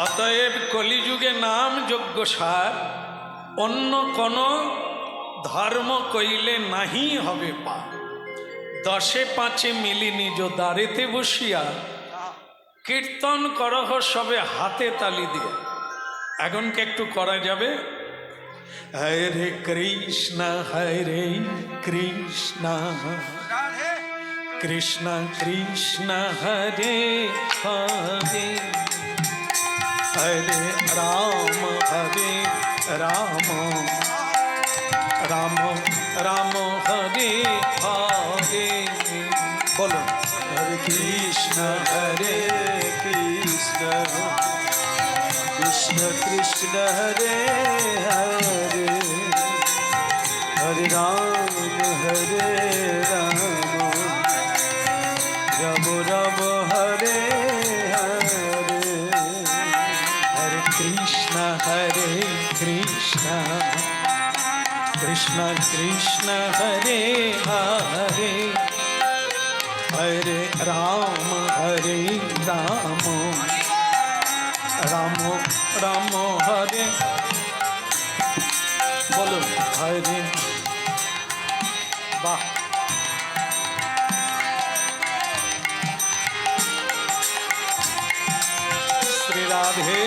অতএব কলিযুগে নাম যজ্ঞ সার, অন্য কোন ধর্ম কইলে নাহি হবে পা। দশে পাঁচে মিলি নিজ দ্বারেতে বসিয়া, কীর্তন করহ সবে হাতে তালি দিয়ে। এখনকে একটু করা যাবে। হরে কৃষ্ণ কৃষ্ণ কৃষ্ণ হরে হরে, হরে রাম রাম রাম হরে হরে। বলো হরে কৃষ্ণ কৃষ্ণ কৃষ্ণ হরে হরে, হরে রাম রাম রাম হরে হরে, হরে কৃষ্ণ কৃষ্ণ কৃষ্ণ হরে হরে, হরে রাম রাম রাম হরে। বলো হরে। বাহ, শ্রী রাধে।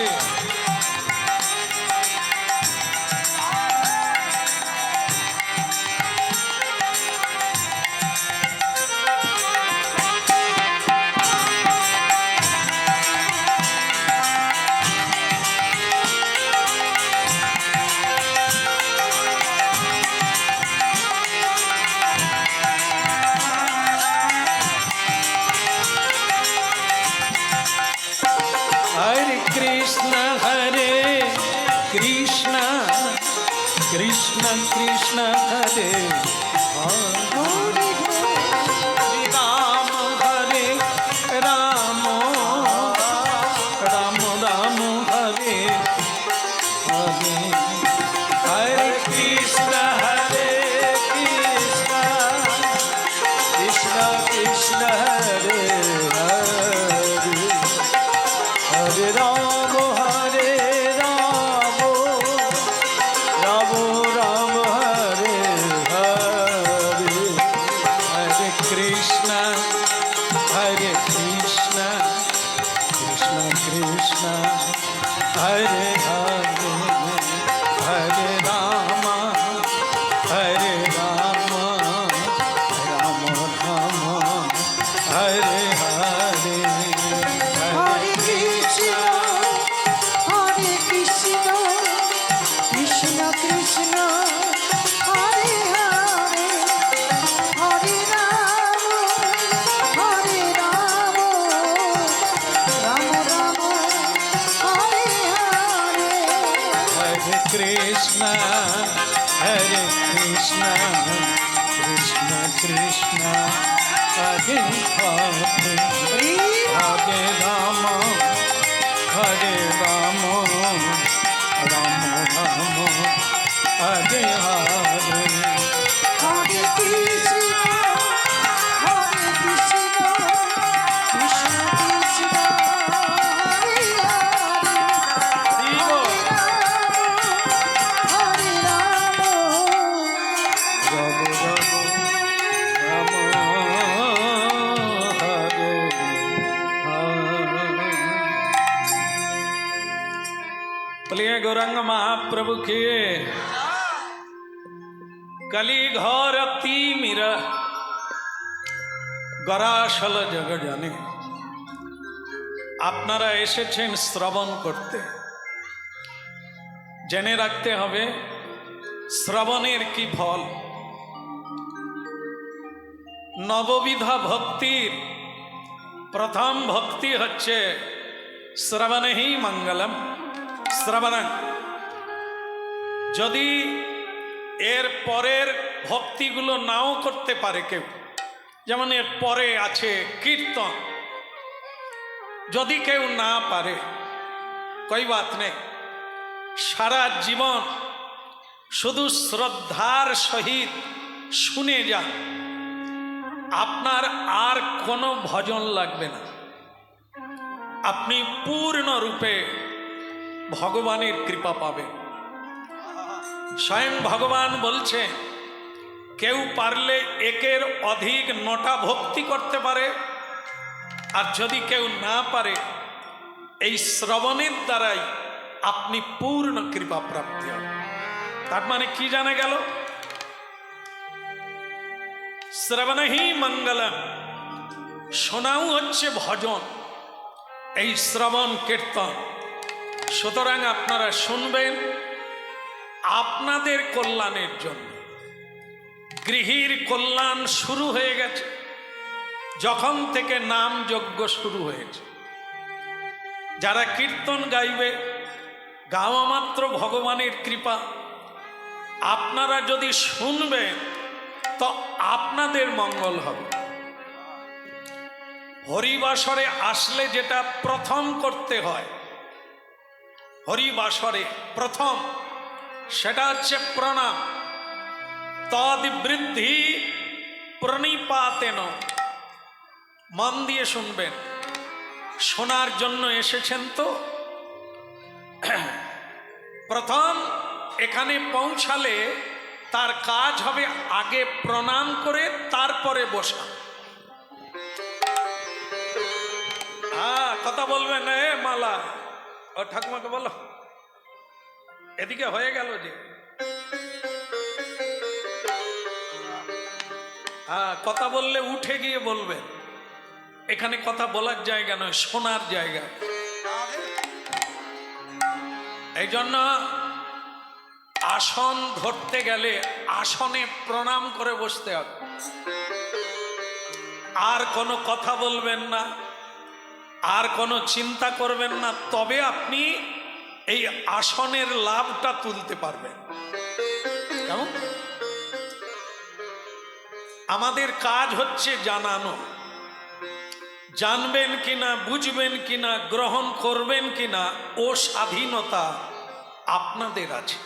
কৃষ্ণ কৃষ্ণ হরে হরে, রাম হরে রাম রাম রাম হরে হরে, হরে কৃষ্ণ কৃষ্ণ কৃষ্ণ হরে হরে, হরে রাম হরে রাম রাম রাম হরে হরে, হরে কৃষ্ণ কৃষ্ণ কৃষ্ণ হরে হরে, হরে রাম রাম রাম হরে হরে, হরে কৃষ্ণ কৃষ্ণ কৃষ্ণ হরে হরে, হরে রাম রাম রাম হরে হরে, হরে কৃষ্ণ কৃষ্ণ কৃষ্ণ হরে হরে, হরে রাম রাম রাম হরে হরে, হরে কৃষ্ণ কৃষ্ণ কৃষ্ণ হরে হরে, হরে রাম রাম রাম হরে হরে। बोलिए गौरंग महाप्रभु के। कली घोर तीमिर গরাসল জগ জানে। আপনারা এসেছেন শ্রবণ করতে, জেনে রাখতে হবে শ্রবণের কি ফল। নববিধা ভক্তির প্রথম ভক্তি হচ্ছে শ্রবণেহি মঙ্গলম। শ্রবণ, যদি এর পরের ভক্তিগুলো নাও করতে পারে কেউ, যেমন এর পরে আছে কীর্তন, যদি কেউ না পারে কই বাত নেই, সারা জীবন শুধু শ্রদ্ধার সহিত শুনে যান, আপনার আর কোনো ভজন লাগবে না। আপনি পূর্ণরূপে ভগবানের কৃপা পাবেন। স্বয়ং ভগবান বলছে, কেউ পারলে একের অধিক 9টা ভক্তি করতে পারে, আর যদি কেউ না পারে, এই শ্রবণের দ্বারাই আপনি পূর্ণ কৃপা প্রাপ্তি হবে। তার মানে কি জানা গেল? শ্রবণহি মঙ্গলম, শোনাও হচ্ছে ভজন, এই শ্রবণ কীর্তন। সুতরাং আপনারা শুনবেন আপনাদের কল্যাণের জন্য। গৃহীর কল্যাণ শুরু হয়ে গেছে যখন থেকে নাম যজ্ঞ শুরু হয়েছে। যারা কীর্তন গাইবে, গাওয়া মাত্র ভগবানের কৃপা। আপনারা যদি শুনবেন তো আপনাদের মঙ্গল হবে। হরিবাসরে আসলে যেটা প্রথম করতে হয়, হরিবাসরে প্রথম, সেটা হচ্ছে প্রণাম। তদ্বৃদ্ধি প্রণিপাতেন। মন দিয়ে শুনবেন, শোনার জন্য এসেছেন তো। প্রথম এখানে পৌঁছালে তার কাজ হবে আগে প্রণাম করে তারপরে বসা। কথা বলবেন, এ মালা, ও ঠাকুমাকে বলো, এদিকে হয়ে গেল যে। কথা বললে উঠে গিয়ে বলবেন, এখানে কথা বলার জায়গা নয়, শোনার জায়গা। এই জন্য আসন ধরতে গেলে আসনে প্রণাম করে বসতে হবে। আর কোনো কথা বলবেন না, আর কোনো চিন্তা করবেন না, তবে আপনি এই আসনের লাভটা তুলতে পারবেন। কেমন? আমাদের কাজ হচ্ছে জানানো। জানবেন কিনা, বুঝবেন কিনা, গ্রহণ করবেন কিনা, ও স্বাধীনতা আপনাদের আছে।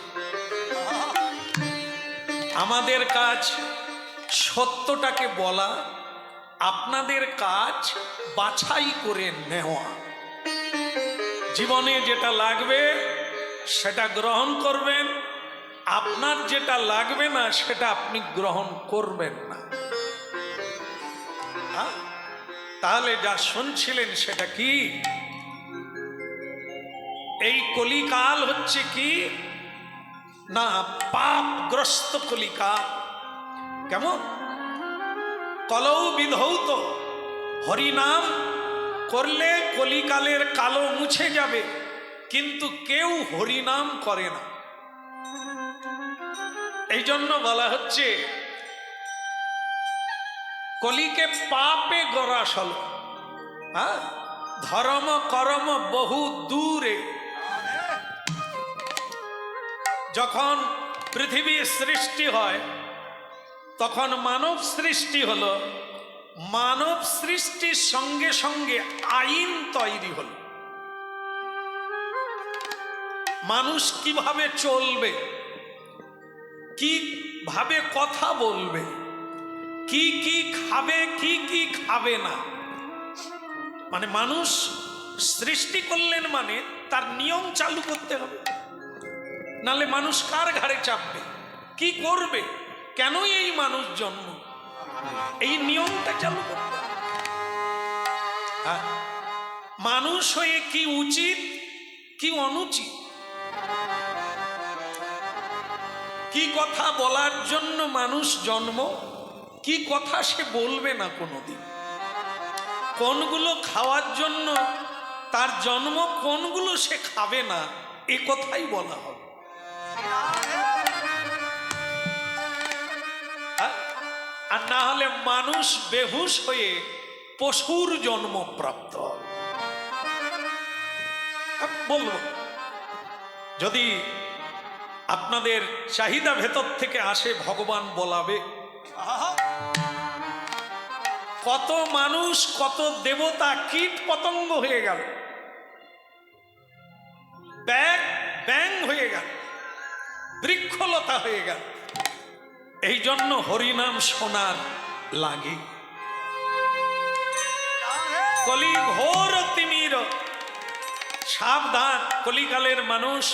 আমাদের কাজ সত্যটাকে বলা, আপনাদের কাজ বাছাই করে নেওয়া। জীবনে যেটা লাগবে সেটা গ্রহণ করবেন, আপনার যেটা লাগবে না সেটা আপনি গ্রহণ করবেন না। তাহলে যা শুনছিলেন সেটা কি? এই কলিকাল হচ্ছে কি না, পাপগ্রস্ত কলিকাল। কেমন? কলৌ বিধৌত, হরিনাম করলে কলিকালের কালো মুছে যাবে, কিন্তু কেউ হরিনাম করে না। এই জন্য বলা হচ্ছে কলিকে পাপে গরাসল, ধর্ম করম বহু দূরে। যখন পৃথিবীর সৃষ্টি হয় তখন মানব সৃষ্টি হলো, মানব সৃষ্টির সঙ্গে সঙ্গে আইন তৈরি হলো। মানুষ কিভাবে চলবে, কিভাবে কথা বলবে, কি কি খাবে, কি কি খাবে না। মানে মানুষ সৃষ্টি করলেন মানে তার নিয়ম চালু করতে হবে, নালে মানুষ কার ঘাড়ে চাপবে, কি করবে, কেন এই মানুষ জন্ম, এই নিয়মটা চালু করতে হবে। মানুষ হয়ে কি উচিত কি অনুচিত, কি কথা বলার জন্য মানুষ জন্ম, কি কথা সে বলবে না কোনোদিন, কোনগুলো খাওয়ার জন্য তার জন্ম, কোনগুলো সে খাবে না, এ কথাই বলা হবে। আর না হলে মানুষ বেহুশ হয়ে পশুর জন্ম প্রাপ্ত হবে। বলবো, যদি আপনাদের চাহিদা ভেতর থেকে আসে, ভগবান বলাবে। কত মানুষ, কত দেবতা কীট পতঙ্গ হয়ে গেল, ব্যাং হয়ে গেল, বৃক্ষলতা হয়ে গেল, এই জন্য হরিনাম শোনার লাগে। কলি ঘোর তিমির সাবধান, কলিকালের মানুষ।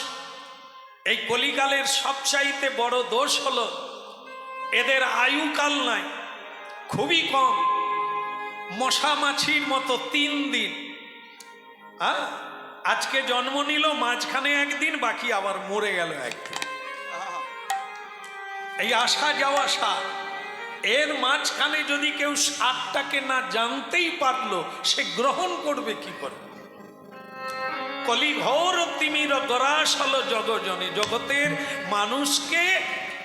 এই কলিকালের সবচাইতে বড় দোষ হলো এদের আয়ুকাল নাই, খুবই কম, মশা মাছির মতো 3 দিন। আজকে জন্ম নিল, মাঝখানে একদিন, বাকি আবার মরে গেল একদিন। এই আসা যাওয়া সাত, এর মাঝখানে যদি কেউ সাতটাকে না জানতেই পারলো, সে গ্রহণ করবে কি করে? কলি ঘোর তিমির গ্রাস হলো জগজনে, জগতের মানুষকে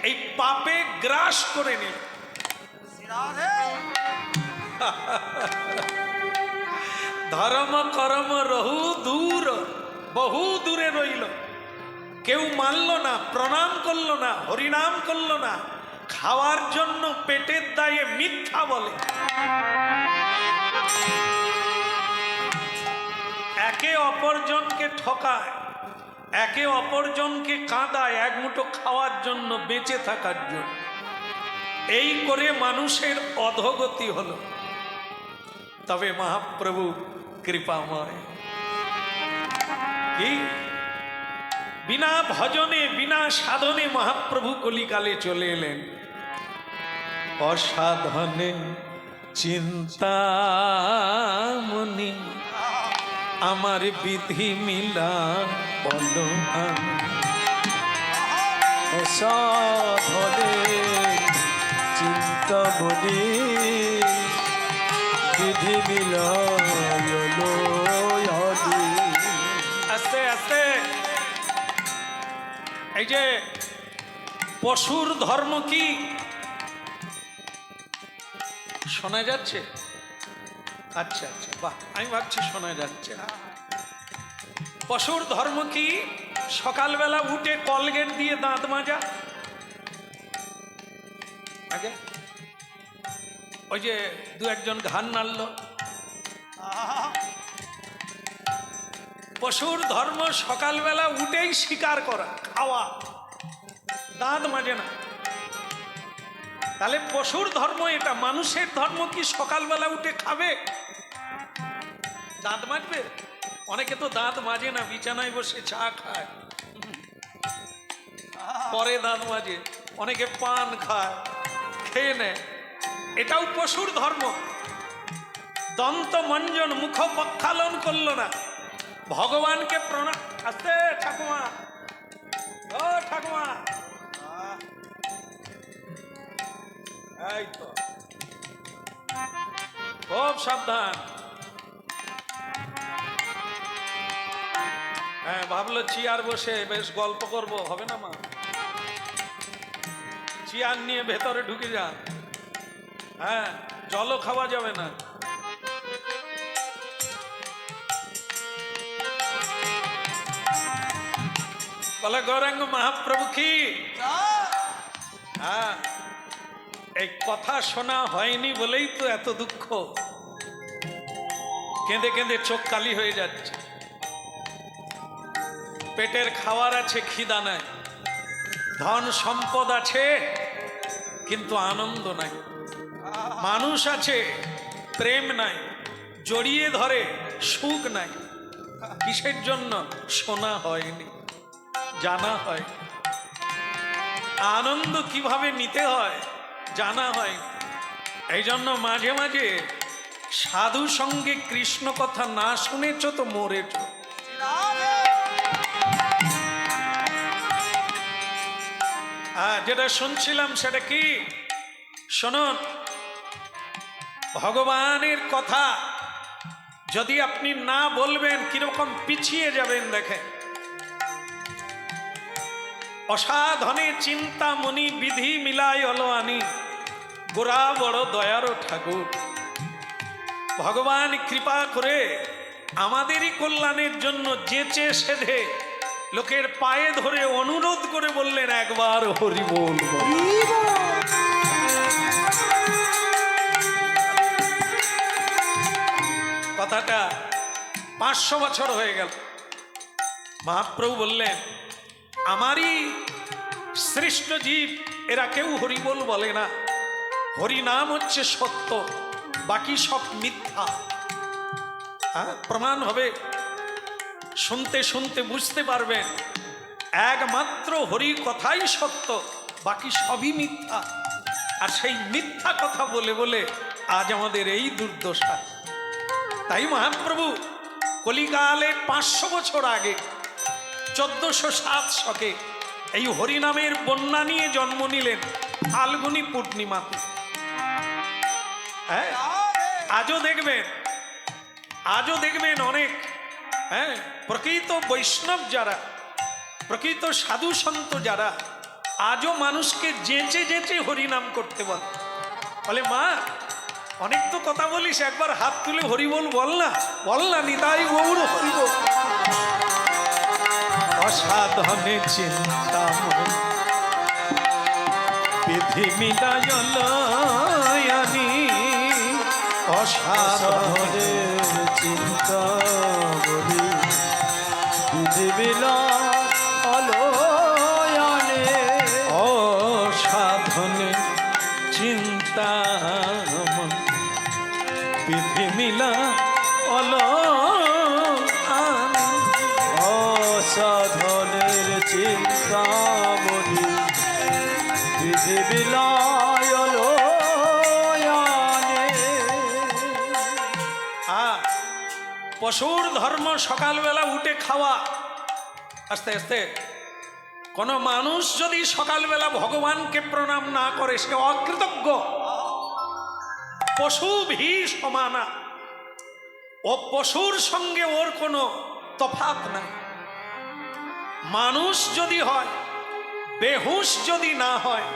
এই পাপে গ্রাস করে নিল। ধর্ম কর্ম রহু দূর, বহু দূরে রইল। কেউ মানল না, প্রণাম করলো না, হরিনাম করলো না, খাওয়ার জন্য পেটের দায়ে মিথ্যা বলে। একে অপরজনকে ঠকায়, একে অপরজনকে কাঁদায়, এক মুঠো খাওয়ার জন্য, বেঁচে থাকার জন্য। এই করে মানুষের অধোগতি হলো। তবে মহাপ্রভু কৃপাময়, কি বিনা ভজনে বিনা সাধনে মহাপ্রভু কলিকালে চলে এলেন। অসাধনে চিন্তামণি আমার বিধি মিলা বলো, অসাধনে চিন্তামণি বিধি মিলায়লো। আস্তে আস্তে। এই যে পশুর ধর্ম কি শোনা যাচ্ছে? আচ্ছা আচ্ছা, বাহ, আমি ভাবছি শোনা যাচ্ছে না। পশুর ধর্ম কি? সকালবেলা উঠে কলগেট দিয়ে দাঁত মাজা। আগে ওই যে 2-1 জন ঘান নাড়ল। পশুর ধর্ম সকালবেলা উঠেই শিকার করা, খাওয়া, দাঁত মাজে না। তাহলে পশুর ধর্ম এটা। মানুষের ধর্ম কি সকালবেলা উঠে খাবে, দাঁত মাজবে? অনেকে তো দাঁত মাজে না, বিছানায় বসে চা খায়, পরে দাঁত মাজে। অনেকে পান খায়, খেয়ে নেয়, এটাও পশুর ধর্ম। দন্ত মঞ্জন, মুখ প্রক্ষালন করলো না, ভগবানকে প্রণাম। আস্তে ঠাকুমা, ও ঠাকুমা, এই তো খুব সাবধান। হ্যাঁ, ভাবলো চেয়ার বসে বেশ গল্প করব, হবে না মা? চেয়ার নিয়ে ভেতরে ঢুকে যান। হ্যাঁ, জলও খাওয়া যাবে না। বলে গৌরাঙ্গ মহাপ্রভু কি? হ্যাঁ, এই কথা শোনা হয়নি বলেই তো এত দুঃখ। কেঁদে কেঁদে চোখ কালি হয়ে যাচ্ছে। পেটের খাওয়ার আছে, খিদা নাই। ধন সম্পদ আছে, কিন্তু আনন্দ নাই। মানুষ আছে, প্রেম নাই। জড়িয়ে ধরে, সুখ নাই। কিসের জন্য? শোনা হয়নি, জানা হয়। আনন্দ কিভাবে নিতে হয় জানা হয়। এই জন্য মাঝে মাঝে সাধু সঙ্গে কৃষ্ণ কথা না শুনেছ তো মরেছ। যেটা শুনছিলাম সেটা কি শুনুন। ভগবানের কথা যদি আপনি না বলবেন, কিরকম পিছিয়ে যাবেন দেখেন। অসাধনে চিন্তামণি বিধি মিলাই হলো আনি, গোরা বড় দয়ারও ঠাকুর। ভগবান কৃপা করে আমাদেরই কল্যাণের জন্য যেচে সেধে লোকের পায়ে ধরে অনুরোধ করে বললেন, একবার হরি বল। কথাটা 500 বছর হয়ে গেল। মহাপ্রভু বললেন, আমারই সৃষ্ট জীব এরা কেউ হরিবোল বলে না। হরি নাম হচ্ছে সত্য, বাকি সব মিথ্যা। প্রমাণ হবে শুনতে শুনতে বুঝতে পারবেন একমাত্র হরি কথাই সত্য, বাকি সবই মিথ্যা। আর সেই মিথ্যা কথা বলে বলে আজ আমাদের এই দুর্দশা। তাই মহাপ্রভু কলিকালে 500 বছর আগে 1407 শকে এই হরিনামের বন্যা নিয়ে জন্ম নিলেন ফাল্গুনী পূর্ণিমাতে। হ্যাঁ, আজও দেখবেন অনেক প্রকৃত বৈষ্ণব যারা, প্রকৃত সাধু সন্ত যারা আজও মানুষকে যেচে যেচে হরিনাম করতে বলে মা অনেক তো কথা বলিস, একবার হাত তুলে হরি বল না নিতাই গৌর হরি বল। অসাধনে চিন্তা বিধি মিলায়নি, অসাধনে চিন্তা বলি বিধি মিলায়নি, অসাধনে চিন্তা বিধি মিলা অসাধনের চিন্তা বলি বিধি মিলায়নি। পশুর ধর্ম সকালবেলা উঠে খাওয়া। আস্তে আস্তে কোনো মানুষ যদি সকালবেলা ভগবানকে প্রণাম না করে সে অকৃতজ্ঞ। পশু ভি সমানা, ও পশুর সঙ্গে ওর কোনো তফাৎ নাই। মানুষ যদি হয়, বেহুশ যদি না হয়,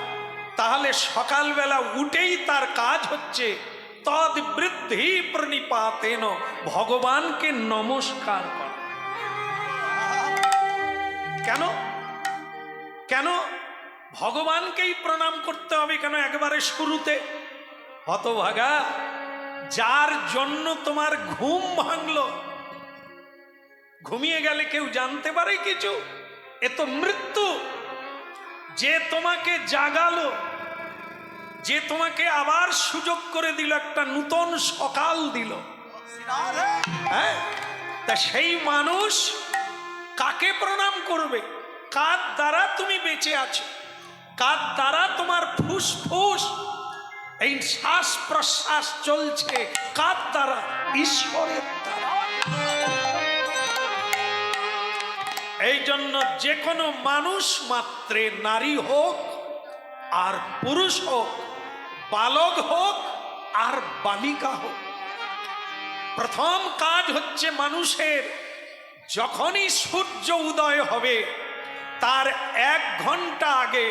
তাহলে সকালবেলা উঠেই তার কাজ হচ্ছে তদ্বৃদ্ধি প্রণিপাতেন, ভগবানকে নমস্কার করা। কেন ভগবানকেই প্রণাম করতে হবে? কেন একবারে শুরুতে? হতভাগা, যার জন্য তোমার ঘুম ভাঙলো, ঘুমিয়ে গেলে কেউ জানতে পারে কিছু? এ তো মৃত্যু। যে তোমাকে জাগালো, যে তোমাকে আবার সুযোগ করে দিল, একটা নূতন সকাল দিল, হ্যাঁ, তা সেই মানুষ কাকে প্রণাম করবে? কার দ্বারা তুমি বেঁচে আছো? কার দ্বারা তোমার ফুসফুস এই শ্বাস প্রশ্বাস চলছে? কার দ্বারা? ঈশ্বরের দ্বারা। এই জন্য যে কোনো মানুষ মাত্রে, নারী হোক আর পুরুষ হোক, বালক হোক আর বালিকা হোক, প্রথম কাজ হচ্ছে মানুষের যখনই সূর্য উদয় হবে তার 1 ঘন্টা আগে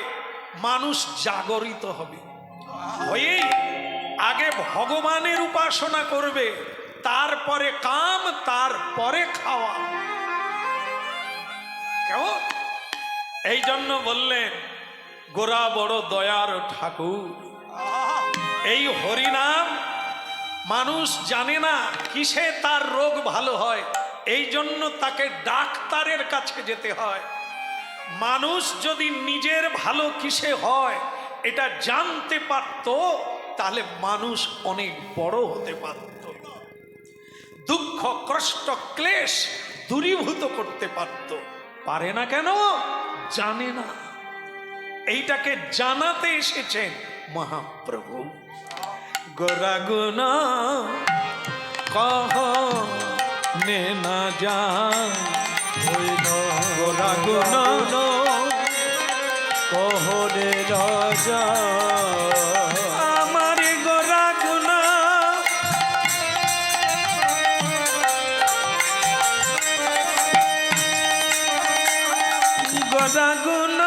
মানুষ জাগরিত হবে, হয়েই আগে ভগবানের উপাসনা করবে, তারপরে কাম, তারপরে খাওয়া। কেমন? এই জন্য বললেন গোরা বড় দয়ার ঠাকুর। এই হরিনাম মানুষ জানে না কিসে তার রোগ ভালো হয়, এই জন্য তাকে ডাক্তারের কাছে যেতে হয়। মানুষ যদি নিজের ভালো কিসে হয় এটা জানতে পারত, তাহলে মানুষ অনেক বড় হতে পারত, দুঃখ কষ্ট ক্লেশ দূরীভূত করতে পারত। পারে না কেন? জানে না। এইটাকে জানাতে এসেছেন মহাপ্রভু। গোরা গুণ কহ নে না যা, গোরা গুণ কহনে রাজা, আমার গোরা গুণ গোরা গুণ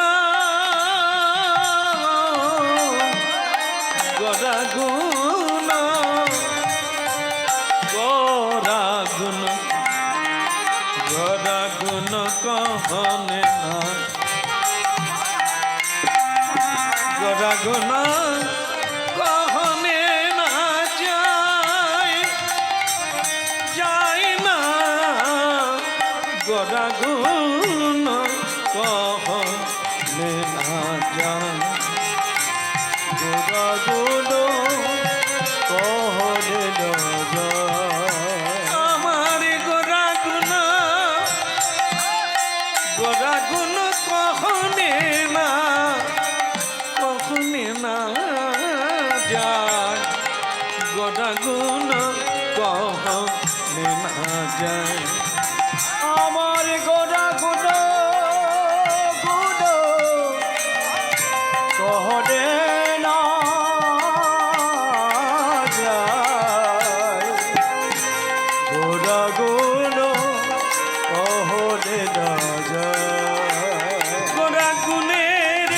গোরা গুণ গোরা গুণ গোরা গুণ কহনে না, গোরা গুণ কহনে না যায় না, গোরা গুণ কহনে না যায়, গোরা গুণ কহনে রাজা, আমার গোরা গুণ গোরা গুণ কখনে না যায়, গোরা গুণ কখনে না যায়। আমার গোড়া গুলো গুলো কহরে না যায়, গোড়া গুলো কহরে না যায়। গোরা গুণের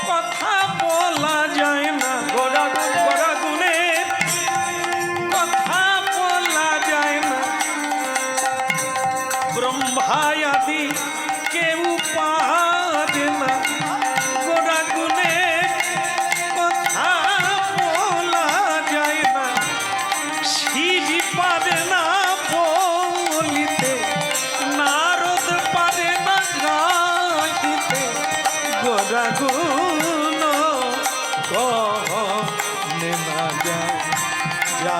কথা বলা যায় না, গোরা গুণের কথা বলা যায় না। ব্রহ্মায়াদি কেউ পারে না, গোরা গুণের কথা বলা যায় না। শিব পারে না বলিতে, নারদ পারে না গাইতে, গোরা গুণ কহনে না যায়, যায়,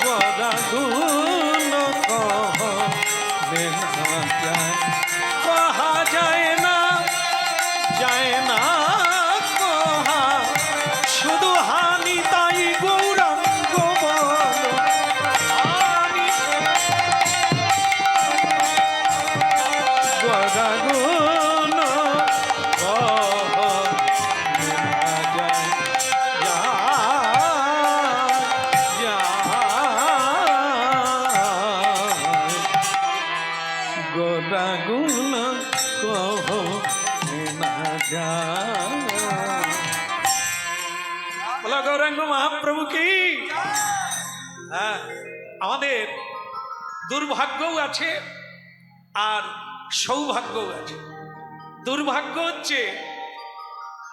গোরা গুণ কহনে না যায়। কহা যায় না, যায় না কহা, শুধু হানি তাই গৌরাঙ্গ বল, হানি গোরা গুণ কহনে না যায়, যায়, গোরা গুণ কহনে না যায়। বলো গৌরাঙ্গ মহাপ্রভু কি। হ্যাঁ, আমাদের দুর্ভাগ্যও আছে আর সৌভাগ্যও আছে। দুর্ভাগ্য হচ্ছে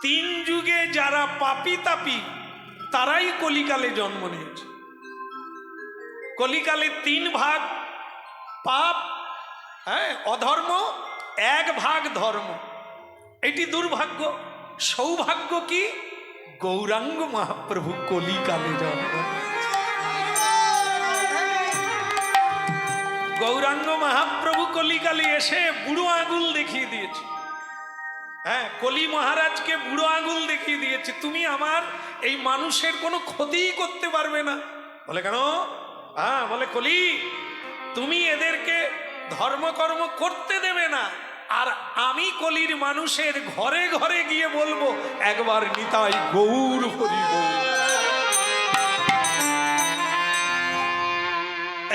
তিন যুগে যারা পাপী তাপী তারাই কলিকালে জন্ম নিয়েছে। কলিকালে তিন ভাগ পাপ, হ্যাঁ, অধর্ম, এক ভাগ ধর্ম। এটি দুর্ভাগ্য। সৌভাগ্য কি, গৌরাঙ্গ মহাপ্রভু কলিকালে জন্ম নিয়েছে। গৌরাঙ্গ মহাপ্রভু কলিকালে এসে বুড়ো আঙুল দেখিয়ে দিয়েছে। হ্যাঁ, কলি মহারাজকে বুড়ো আঙুল দেখিয়ে দিয়েছে, তুমি আমার এই মানুষের কোনো ক্ষতিই করতে পারবে না। বলে কেন? হ্যাঁ, বলে কলি তুমি এদেরকে ধর্মকর্ম করতে দেবে না, আর আমি কলির মানুষের ঘরে ঘরে গিয়ে বলবো একবার নিতাই গৌর হরি গৌর।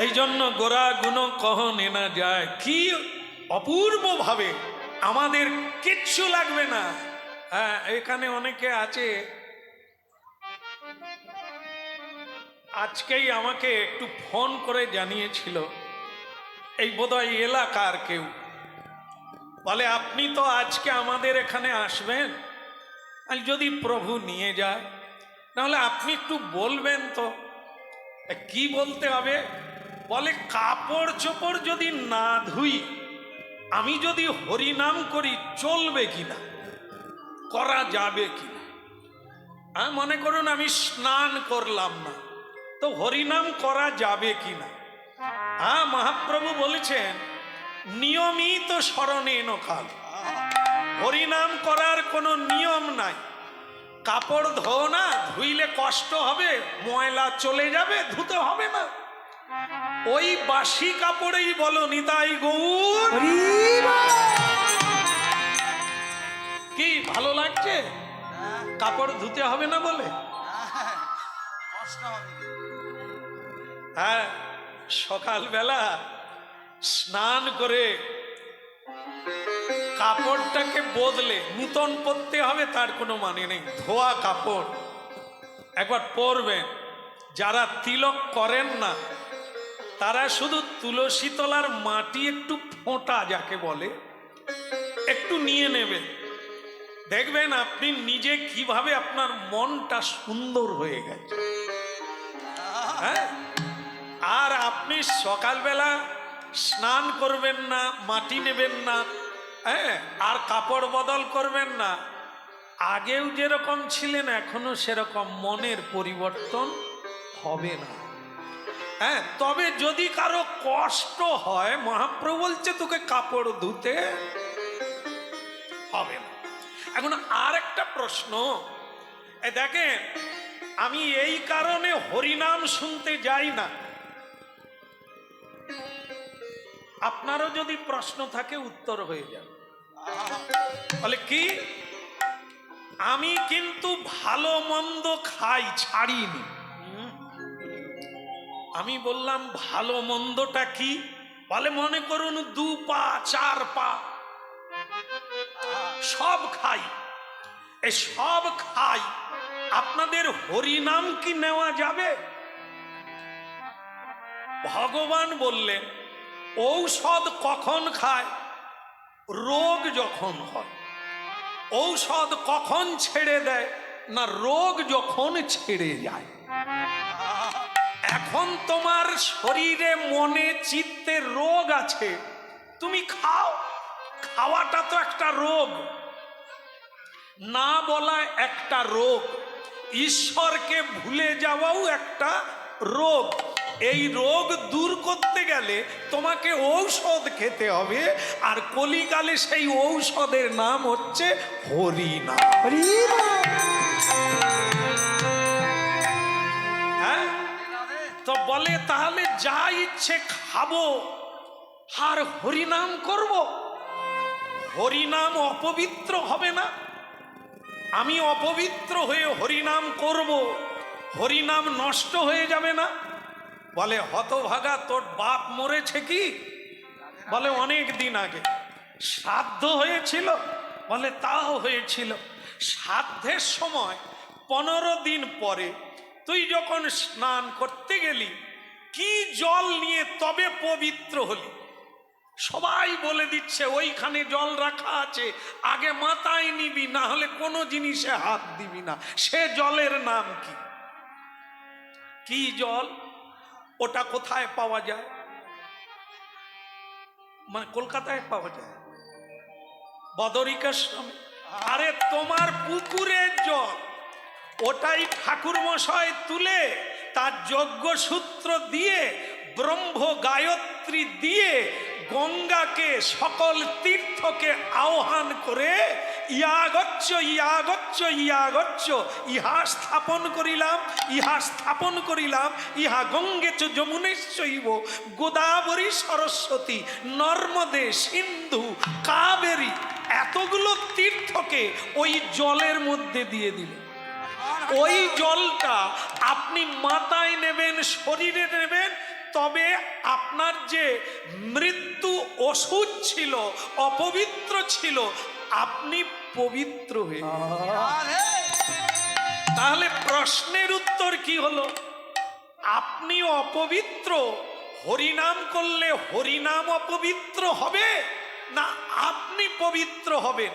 এই জন্য গোরা গুণ কহনে না যায়। কি অপূর্ব ভাবে, আমাদের কিচ্ছু লাগবে না। হ্যাঁ, এখানে অনেকে আছে, আজকেই আমাকে একটু ফোন করে জানিয়েছিল, এই বোধহয় এলাকার কেউ, বলে আপনি তো আজকে আমাদের এখানে আসবেন, আর যদি প্রভু নিয়ে যায় তাহলে আপনি একটু বলবেন তো। কি বলতে হবে? বলে কাপড় চোপড় যদি না ধুই, আমি যদি হরিনাম করি চলবে কিনা, করা যাবে কিনা। হ্যাঁ, মনে করুন আমি স্নান করলাম না, তো হরিনাম করা যাবে কিনা। হ্যাঁ, মহাপ্রভু বলেছেন নিয়মিত স্মরণেন কাল, হরিনাম করার কোনো নিয়ম নাই। কাপড় ধো না, ধুইলে কষ্ট হবে, ময়লা চলে যাবে, ধুতে হবে না। ওই বাসি কাপড়েই বলো নিতাই গৌর। কি ভালো লাগছে? কাপড় ধুতে হবে না বলে। হ্যাঁ, সকালবেলা স্নান করে কাপড়টাকে বদলে নূতন পরতে হবে তার কোনো মানে নেই। ধোয়া কাপড় একবার পরবেন। যারা তিলক করেন না তারা শুধু তুলসী তলার মাটি একটু ফোঁটা যাকে বলে একটু নিয়ে নেবেন, দেখবেন আপনি নিজে কিভাবে আপনার মনটা সুন্দর হয়ে গেছে। হ্যাঁ, আর আপনি সকালবেলা স্নান করবেন না, মাটি নেবেন না, হ্যাঁ, আর কাপড় বদল করবেন না। আগেও যেরকম ছিলেন এখনো সেরকম মনের পরিবর্তন হবে না। হ্যাঁ, তবে যদি কারো কষ্ট হয়, মহাপ্রভু বলছে তোকে কাপড় ধুতে হবে না। এখন আর একটা প্রশ্ন, দেখেন আমি এই কারণে হরিনাম শুনতে যাই না। আপনারও যদি প্রশ্ন থাকে উত্তর হয়ে যাবে। বলে কি, আমি কিন্তু ভালো মন্দ খাই, ছাড়িনি। আমি বললাম ভালো মন্দটা কি? বলে মনে করুন 2 পা 4 পা সব খাই। এই সব খাই, আপনাদের হরিনাম কি নেওয়া যাবে? ভগবান বললেন ঔষধ কখন খায়? রোগ যখন হয়। ঔষধ কখন ছেড়ে দেয়? না, রোগ যখন ছেড়ে যায়। এখন তোমার শরীরে মনে চিত্তে রোগ আছে, তুমি খাও। খাওয়াটা তো একটা রোগ, না বলা একটা রোগ, ঈশ্বরকে ভুলে যাওয়াও একটা রোগ। এই রোগ দূর করতে গেলে তোমাকে ঔষধ খেতে হবে, আর কলিকালে সেই ঔষধের নাম হচ্ছে হরিনাম। হ্যাঁ, তো বলে তাহলে যা ইচ্ছে খাবো আর হরিনাম করব? হরিনাম অপবিত্র হবে না? আমি অপবিত্র হয়ে হরিনাম করব, হরিনাম নষ্ট হয়ে যাবে না? বলে হতভাগা, তোর বাপ মরেছে কি? বলে অনেক দিন আগে। শ্রাদ্ধ হয়েছিল? বলে তাও হয়েছিল। শ্রাদ্ধের সময় 15 দিন পরে তুই যখন স্নান করতে গেলি, কি জল নিয়ে তবে পবিত্র হলি? সবাই বলে দিচ্ছে ওইখানে জল রাখা আছে, আগে মাথায় নিবি, না হলে কোনো জিনিসে হাত দিবি না। সে জলের নাম কি? কি জল? ওটা কোথায় পাওয়া যায়? মানে কলকাতায় পাওয়া যায়, বদরিকাশ্রমে। আরে তোমার পুকুরের জল, ওটাই ঠাকুর মশাই তুলে তার যজ্ঞ সূত্র দিয়ে, ব্রহ্ম গায়ত্রী দিয়ে, গঙ্গাকে, সকল তীর্থকে আহ্বান করে ইয়াগচ্ছ ইয়াগচ্ছ ইয়াগচ্ছ, ইহা স্থাপন করিলাম, ইহা স্থাপন করিলাম, ইহা গঙ্গে চ যমুনেশ্বৈব গোদাবরী সরস্বতী নর্মদে সিন্ধু কাবেরী, এতগুলো তীর্থকে ওই জলের মধ্যে দিয়ে দিল। ওই জলটা আপনি মাথায় নেবেন, শরীরে নেবেন, তবে আপনার যে মৃত্যু ওষুধ ছিল, অপবিত্র ছিল, আপনি পবিত্র হয়ে। তাহলে প্রশ্নের উত্তর কি হলো? আপনি অপবিত্র, হরিনাম করলে হরিনাম অপবিত্র হবে না আপনি পবিত্র হবেন?